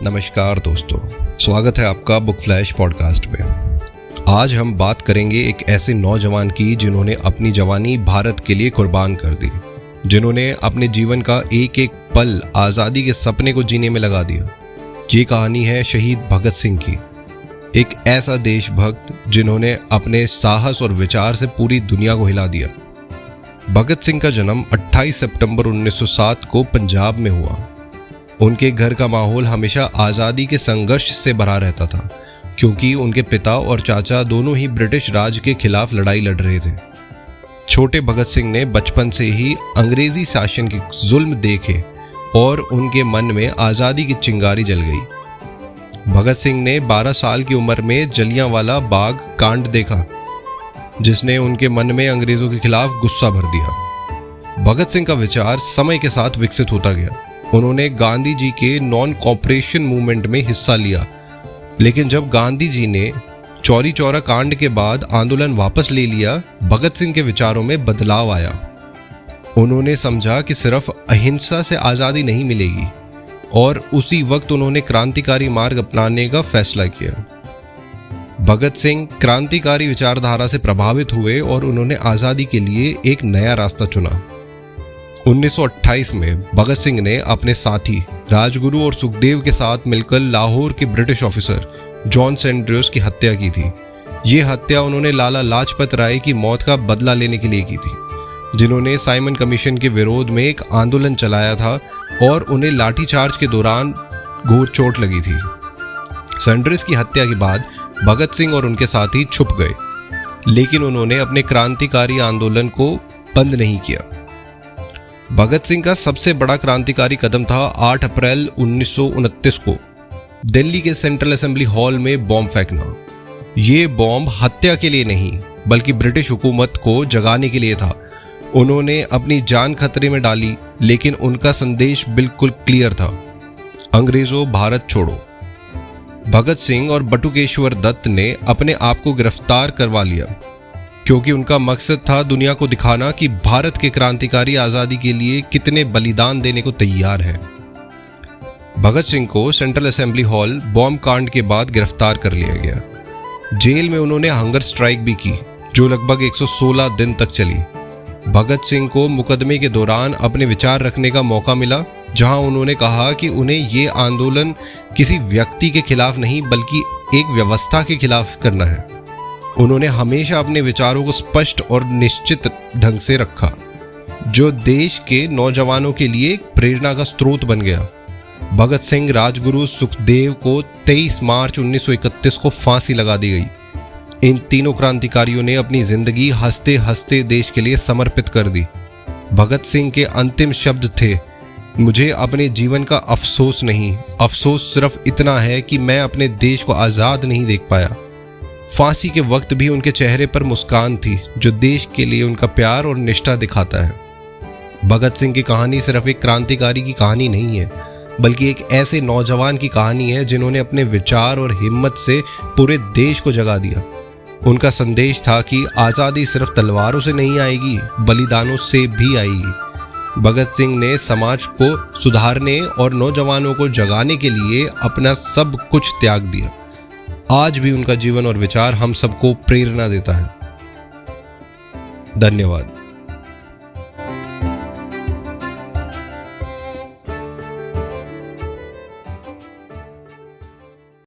नमस्कार दोस्तों, स्वागत है आपका बुक फ्लैश पॉडकास्ट में। आज हम बात करेंगे एक ऐसे नौजवान की जिन्होंने अपनी जवानी भारत के लिए कुर्बान कर दी, जिन्होंने अपने जीवन का एक एक पल आज़ादी के सपने को जीने में लगा दिया। ये कहानी है शहीद भगत सिंह की, एक ऐसा देशभक्त जिन्होंने अपने साहस और विचार से पूरी दुनिया को हिला दिया। भगत सिंह का जन्म 28 सितंबर 1907 को पंजाब में हुआ। उनके घर का माहौल हमेशा आज़ादी के संघर्ष से भरा रहता था, क्योंकि उनके पिता और चाचा दोनों ही ब्रिटिश राज के खिलाफ लड़ाई लड़ रहे थे। छोटे भगत सिंह ने बचपन से ही अंग्रेजी शासन के जुल्म देखे और उनके मन में आज़ादी की चिंगारी जल गई। भगत सिंह ने 12 साल की उम्र में जलियांवाला बाग कांड देखा, जिसने उनके मन में अंग्रेजों के खिलाफ गुस्सा भर दिया। भगत सिंह का विचार समय के साथ विकसित होता गया। उन्होंने गांधी जी के नॉन कॉपरेशन मूवमेंट में हिस्सा लिया, लेकिन जब गांधी जी ने चौरी चौरा कांड के बाद आंदोलन वापस ले लिया, भगत सिंह के विचारों में बदलाव आया। उन्होंने समझा कि सिर्फ अहिंसा से आज़ादी नहीं मिलेगी और उसी वक्त उन्होंने क्रांतिकारी मार्ग अपनाने का फैसला किया। भगत सिंह क्रांतिकारी विचारधारा से प्रभावित हुए और उन्होंने आज़ादी के लिए एक नया रास्ता चुना। 1928 में भगत सिंह ने अपने साथी राजगुरु और सुखदेव के साथ मिलकर लाहौर के ब्रिटिश ऑफिसर जॉन सैंड्र्स की हत्या की थी। ये हत्या उन्होंने लाला लाजपत राय की मौत का बदला लेने के लिए की थी, जिन्होंने साइमन कमीशन के विरोध में एक आंदोलन चलाया था और उन्हें लाठीचार्ज के दौरान घोर चोट लगी थी। सैंड्र्स की हत्या के बाद भगत सिंह और उनके साथी छुप गए, लेकिन उन्होंने अपने क्रांतिकारी आंदोलन को बंद नहीं किया। भगत सिंह का सबसे बड़ा क्रांतिकारी कदम था 8 अप्रैल 1929 को दिल्ली के सेंट्रल असेंबली हॉल में बॉम्ब फेंकना। ये बॉम्ब हत्या के लिए नहीं, बल्कि ब्रिटिश हुकूमत को जगाने के लिए था। उन्होंने अपनी जान खतरे में डाली, लेकिन उनका संदेश बिल्कुल क्लियर था, अंग्रेजों भारत छोड़ो। भगत सिंह और बटुकेश्वर दत्त ने अपने आप को गिरफ्तार करवा लिया, क्योंकि उनका मकसद था दुनिया को दिखाना कि भारत के क्रांतिकारी आज़ादी के लिए कितने बलिदान देने को तैयार है। भगत सिंह को सेंट्रल असेंबली हॉल बॉम्ब कांड के बाद गिरफ्तार कर लिया गया। जेल में उन्होंने हंगर स्ट्राइक भी की, जो लगभग 116 दिन तक चली। भगत सिंह को मुकदमे के दौरान अपने विचार रखने का मौका मिला, जहां उन्होंने कहा कि उन्हें ये आंदोलन किसी व्यक्ति के खिलाफ नहीं, बल्कि एक व्यवस्था के खिलाफ करना है। उन्होंने हमेशा अपने विचारों को स्पष्ट और निश्चित ढंग से रखा, जो देश के नौजवानों के लिए एक प्रेरणा का स्रोत बन गया। भगत सिंह, राजगुरु, सुखदेव को 23 मार्च 1931 को फांसी लगा दी गई। इन तीनों क्रांतिकारियों ने अपनी जिंदगी हंसते हंसते देश के लिए समर्पित कर दी। भगत सिंह के अंतिम शब्द थे, मुझे अपने जीवन का अफसोस नहीं, अफसोस सिर्फ इतना है कि मैं अपने देश को आज़ाद नहीं देख पाया। फांसी के वक्त भी उनके चेहरे पर मुस्कान थी, जो देश के लिए उनका प्यार और निष्ठा दिखाता है। भगत सिंह की कहानी सिर्फ एक क्रांतिकारी की कहानी नहीं है, बल्कि एक ऐसे नौजवान की कहानी है जिन्होंने अपने विचार और हिम्मत से पूरे देश को जगा दिया। उनका संदेश था कि आज़ादी सिर्फ तलवारों से नहीं आएगी, बलिदानों से भी आएगी। भगत सिंह ने समाज को सुधारने और नौजवानों को जगाने के लिए अपना सब कुछ त्याग दिया। आज भी उनका जीवन और विचार हम सबको प्रेरणा देता है। धन्यवाद।